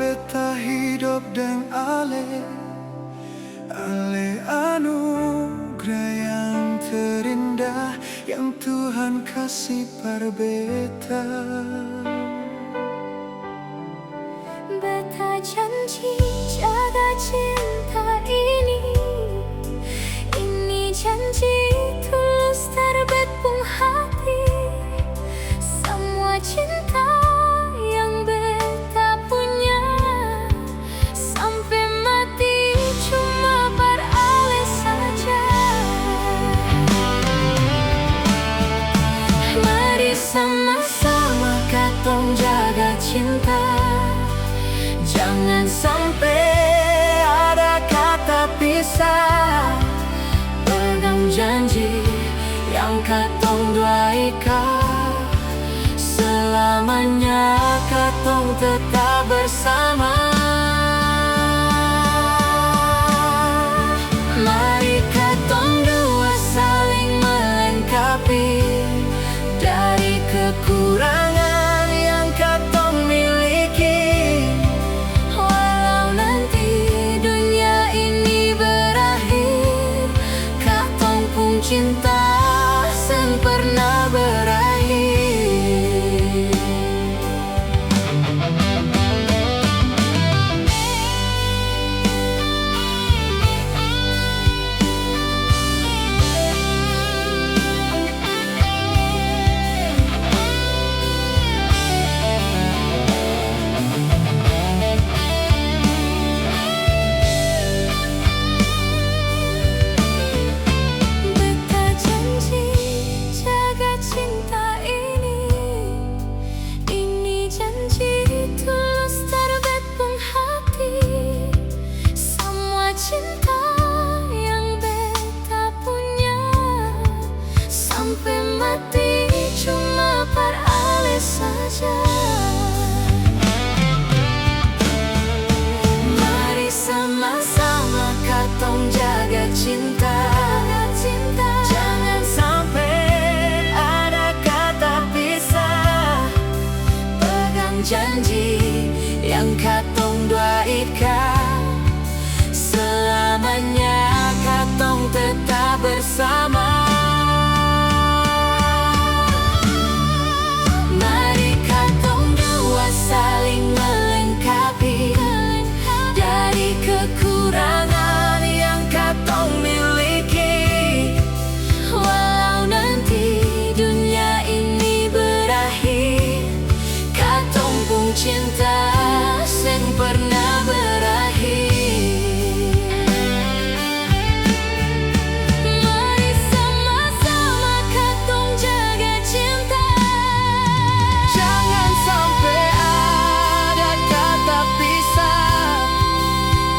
beta hidup deng ale anugerah yang terindah yang Tuhan kasih par beta. Beta janji jaga cinta ini janji tulus terbit pung hati. Semua cinta yang beta punya sampai mati cuma par ale saja. Mari sama-sama katong jaga cinta, jangan sampai ada kata pisah. Pegang janji yang katong dua ikat, selamanya katong tetap bersama. Mari katong dua saling melengkapi, dari kekurangan yang katong miliki. Walau nanti dunia ini berakhir, katong pun cinta sen pernah berakhir. Beta janji jaga cinta ini janji tulus terbit pung hati. Semua cinta yang beta punya sampai mati cuma par ale saja. Mari sama-sama katong jaga cinta, jangan sampai ada kata pisah. Pegang janji yang katong dua ikat, selamanya katong tetap bersama. Mari katong dua saling melengkapi, dari kekurangan yang katong miliki. Walau nanti dunia ini berakhir, katong pun cinta sen pernah berakhir. Mari sama-sama katong jaga cinta, Jangan sampai ada kata pisah.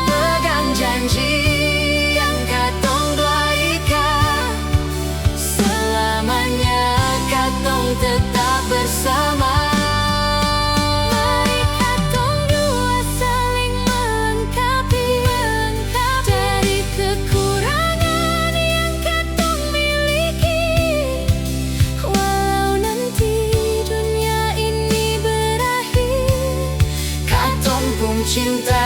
pegang janji yang katong dua ikat, selamanya katong tetap bersama. Mari katong dua saling melengkapi, dari kekurangan yang katong miliki. Walau nanti dunia ini berakhir, katong pun cinta